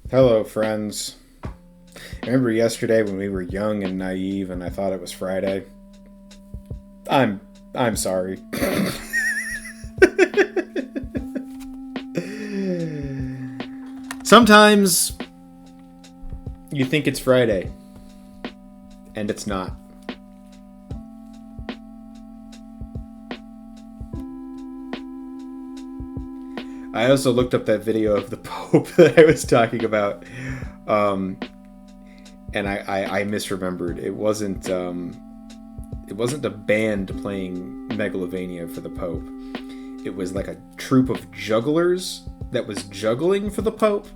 Hello, friends. Remember yesterday when we were young and naive and I thought it was Friday? I'm I'm sorry. Sometimes you think it's Friday and it's not. I also looked up that video of the Pope that I was talking about, um, and I misremembered. It wasn't a band playing Megalovania for the Pope. It was like a troupe of jugglers that was juggling for the Pope,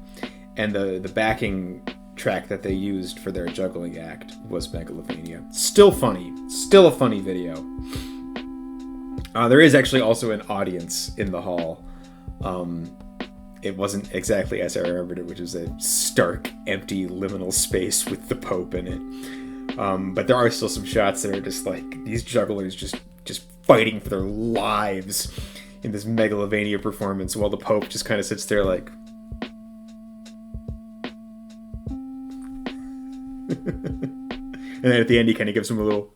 and the backing track that they used for their juggling act was Megalovania. Still funny. Still a funny video. There is actually also an audience in the hall. It wasn't exactly as I remembered it, which is a stark, empty, liminal space with the Pope in it. But there are still some shots that are just like these jugglers just fighting for their lives in this Megalovania performance, while the Pope just kind of sits there like. And then at the end, he kind of gives him a little.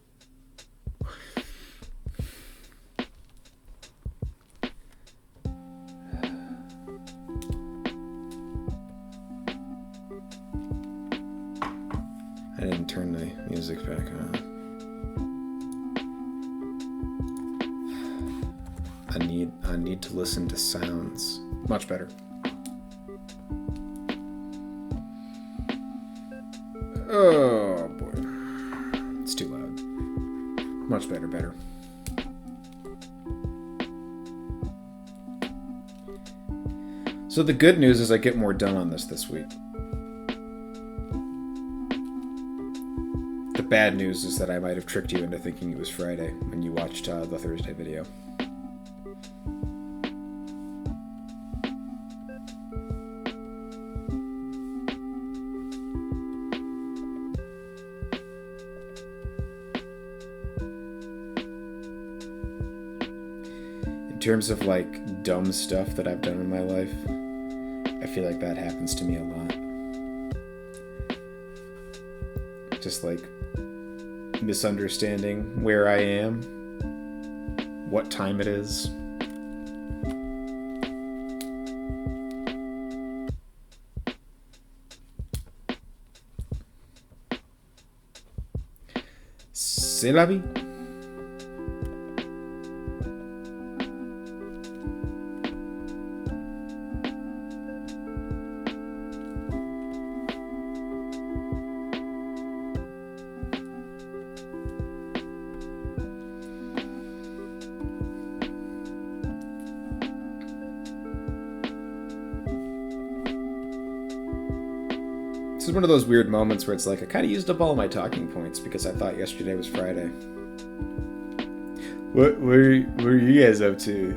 I didn't turn the music back on. I need to listen to sounds. Much better. Oh boy. It's too loud. Much better. So the good news is I get more done on this week. The bad news is that I might have tricked you into thinking it was Friday when you watched the Thursday video. In terms of like dumb stuff that I've done in my life, I feel like that happens to me a lot. Just like misunderstanding where I am, what time it is. C'est la vie. This is one of those weird moments where it's like I kind of used up all my talking points because I thought yesterday was Friday. What are you guys up to?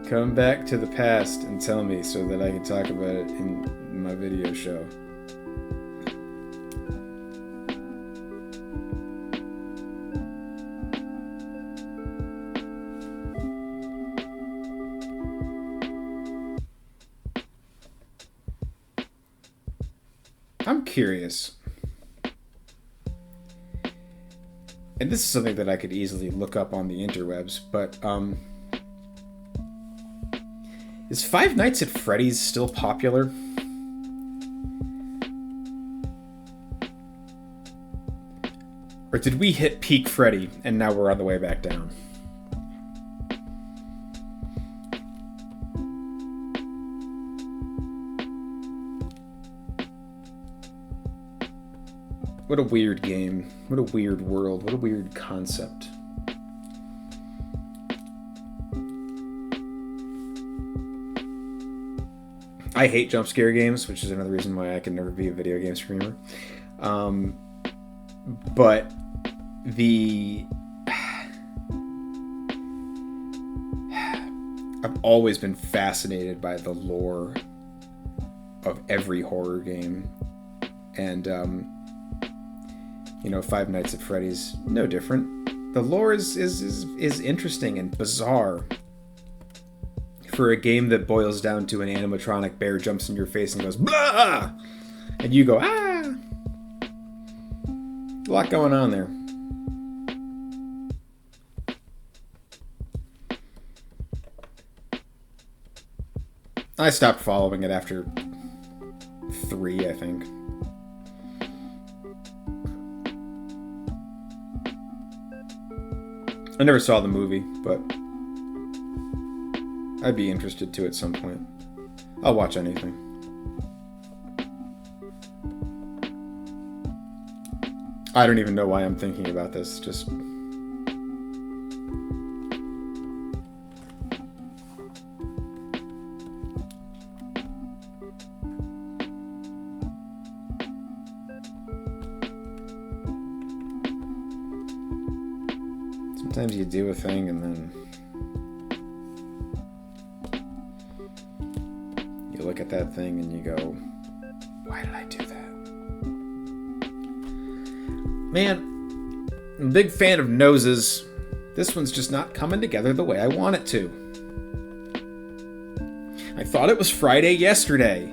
Come back to the past and tell me so that I can talk about it in my video show. I'm curious. And this is something that I could easily look up on the interwebs, but is Five Nights at Freddy's still popular? Or did we hit peak Freddy and now we're on the way back down? What a weird game. What a weird world. What a weird concept. I hate jump scare games, which is another reason why I can never be a video game streamer. But I've always been fascinated by the lore of every horror game. And, Five Nights at Freddy's, no different. The lore is interesting and bizarre. for a game that boils down to an animatronic bear jumps in your face and goes, blah! And you go, ah! A lot going on there. I stopped following it after 3, I think. I never saw the movie, but I'd be interested to at some point. I'll watch anything. I don't even know why I'm thinking about this, just... Sometimes you do a thing and then you look at that thing and you go, why did I do that? Man, I'm a big fan of noses. This one's just not coming together the way I want it to. I thought it was Friday yesterday.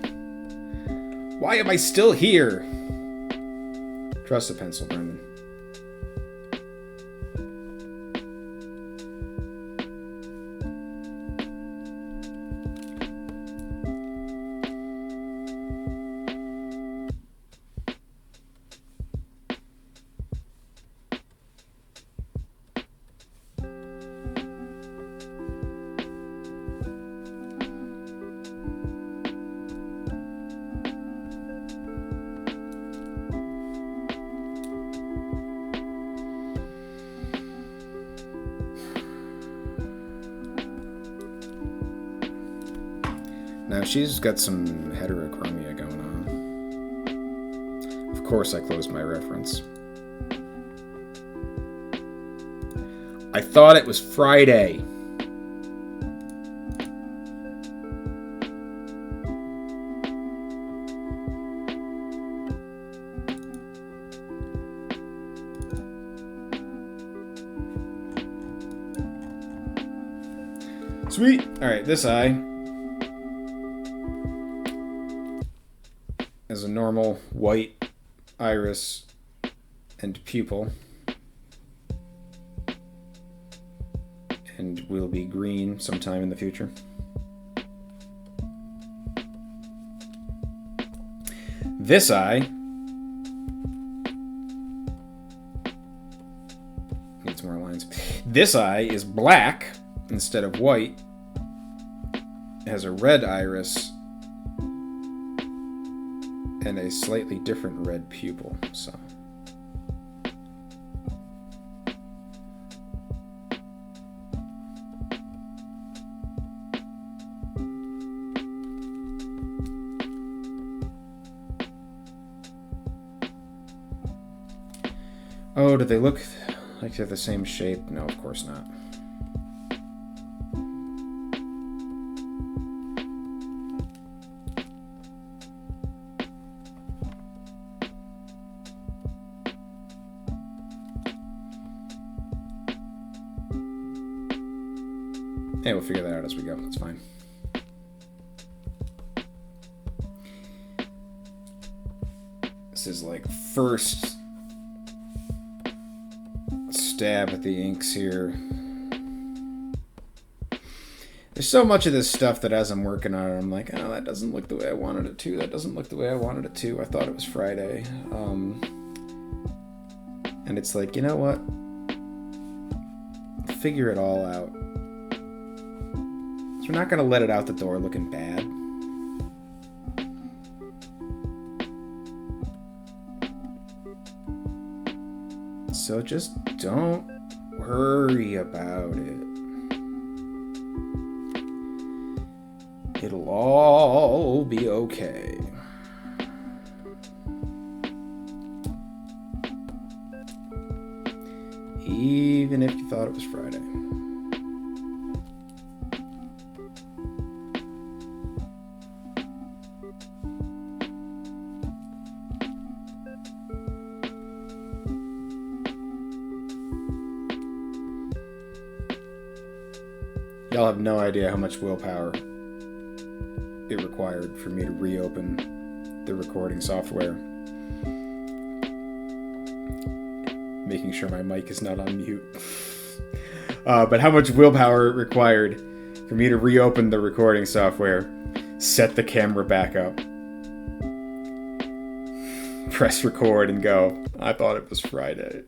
Why am I still here? Trust a pencil, Brendan. Now she's got some heterochromia going on. Of course I closed my reference. I thought it was Friday. Sweet. Alright, this eye is a normal white iris and pupil, and will be green sometime in the future. This eye needs more lines. This eye is black instead of white. It has a red iris and a slightly different red pupil, so. Oh, do they look like they're the same shape? No, of course not. Hey, we'll figure that out as we go. It's fine. This is like first stab at the inks here. There's so much of this stuff that as I'm working on it, I'm like, oh, that doesn't look the way I wanted it to. That doesn't look the way I wanted it to. I thought it was Friday. And it's like, you know what? Figure it all out. So we're not going to let it out the door looking bad. So just don't worry about it. It'll all be okay. Even if you thought it was Friday. Y'all have no idea how much willpower it required for me to reopen the recording software. Making sure my mic is not on mute. But how much willpower it required for me to reopen the recording software, set the camera back up, press record, and go, I thought it was Friday.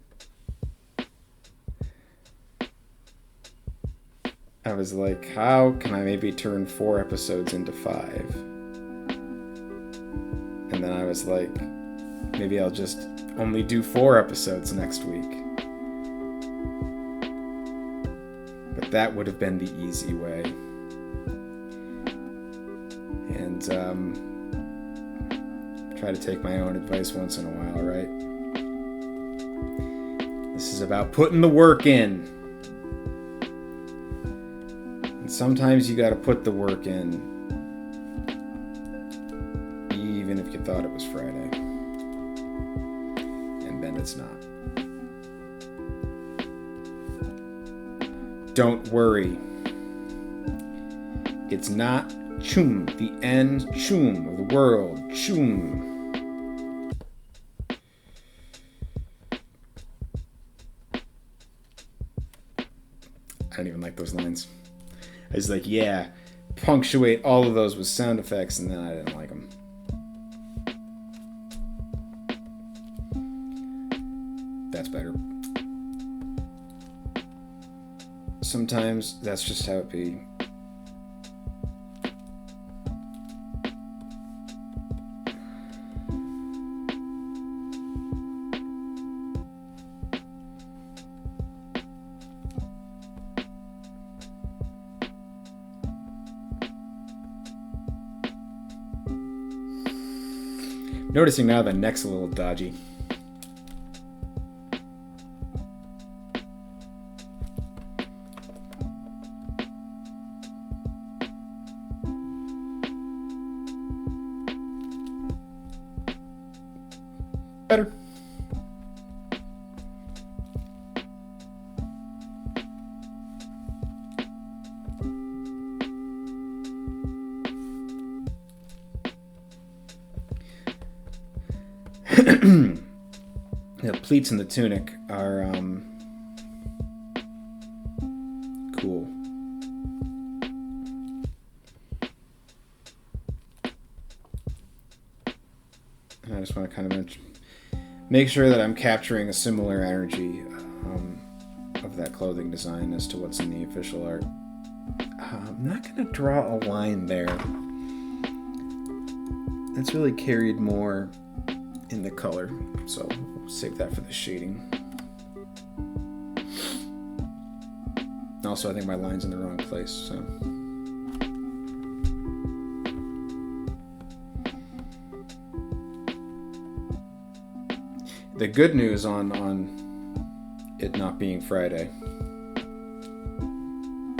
I was like, how can I maybe turn 4 episodes into 5? And then I was like, maybe I'll just only do 4 episodes next week. But that would have been the easy way. And try to take my own advice once in a while, right? This is about putting the work in. And sometimes you gotta put the work in, even if you thought it was Friday. And then it's not. Don't worry. It's not Chum, the end Chum of the world. Chum. I don't even like those lines. I was like, yeah, punctuate all of those with sound effects, and then I didn't like them. That's better. Sometimes that's just how it be. Noticing now the neck's a little dodgy. Better. The pleats in the tunic are cool. And I just want to kind of make sure that I'm capturing a similar energy of that clothing design as to what's in the official art. I'm not going to draw a line there. It's really carried more in the color, so we'll save that for the shading. Also, I think my line's in the wrong place, so. The good news on it not being Friday,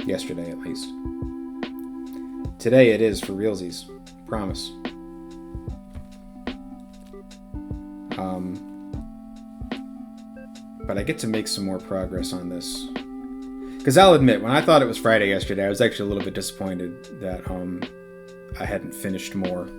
yesterday at least. Today it is for realsies, promise. But I get to make some more progress on this. Because I'll admit, when I thought it was Friday yesterday, I was actually a little bit disappointed that I hadn't finished more.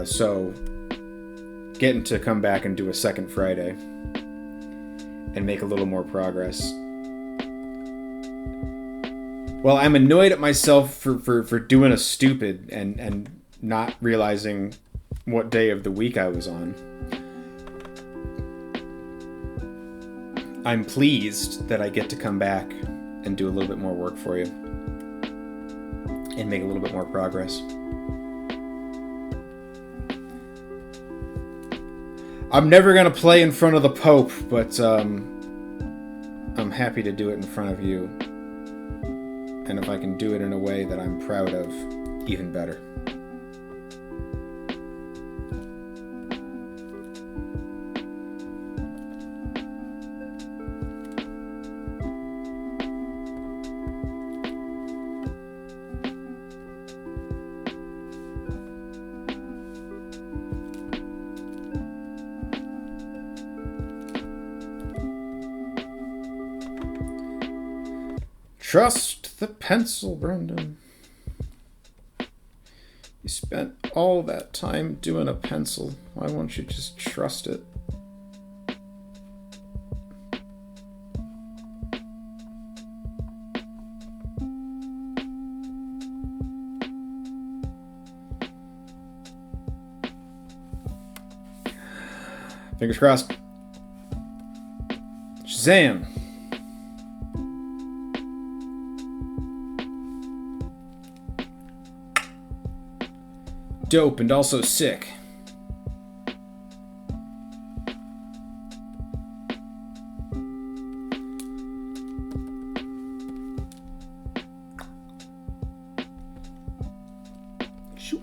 So getting to come back and do a second Friday and make a little more progress. Well, I'm annoyed at myself for doing a stupid and not realizing what day of the week I was on. I'm pleased that I get to come back and do a little bit more work for you and make a little bit more progress. I'm never going to play in front of the Pope, but I'm happy to do it in front of you. And if I can do it in a way that I'm proud of, even better. Trust the pencil, Brendan. You spent all that time doing a pencil. Why won't you just trust it? Fingers crossed. Shazam! Dope and also sick. Shoot.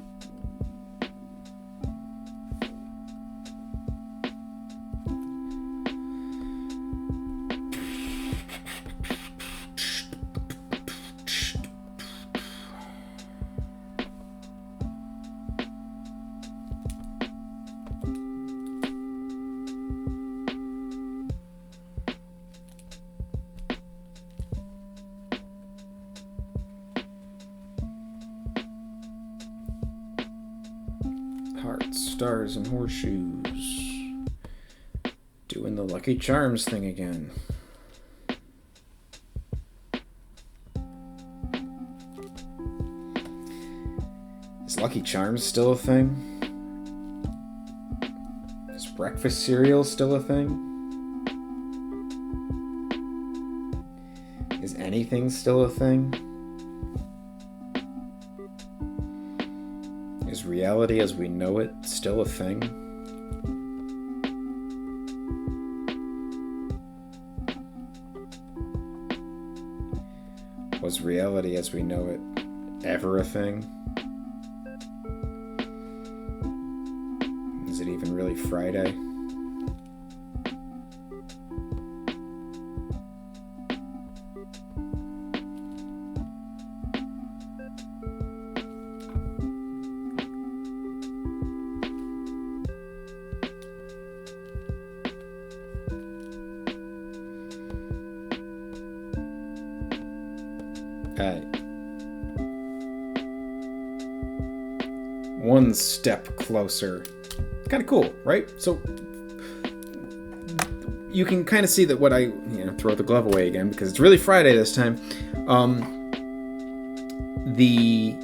Hearts, stars, and horseshoes. Doing the Lucky Charms thing again. Is Lucky Charms still a thing? Is breakfast cereal still a thing? Is anything still a thing? Is reality as we know it still a thing? Was reality as we know it ever a thing? Is it even really Friday? One step closer. Kind of cool, right? So you can kind of see that what I throw the glove away again because it's really Friday this time. The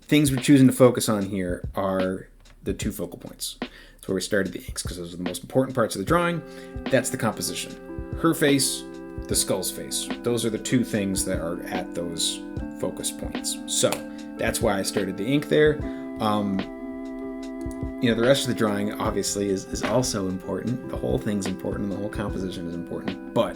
things we're choosing to focus on here are the two focal points. That's where we started the inks because those are the most important parts of the drawing. That's the composition. Her face, the skull's face. Those are the two things that are at those focus points. So that's why I started the ink there. The rest of the drawing obviously is also important. The whole thing's important. The whole composition is important. But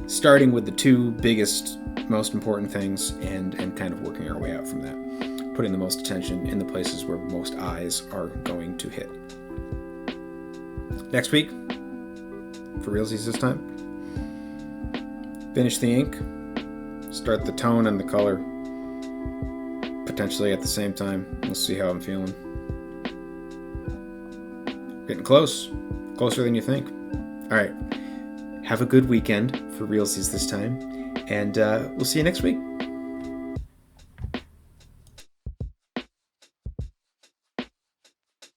starting with the two biggest, most important things and kind of working our way out from that. Putting the most attention in the places where most eyes are going to hit. Next week, for realsies this time, finish the ink, start the tone and the color, potentially at the same time. We'll see how I'm feeling. Getting closer than you think. All right, have a good weekend for realsies this time, and we'll see you next week.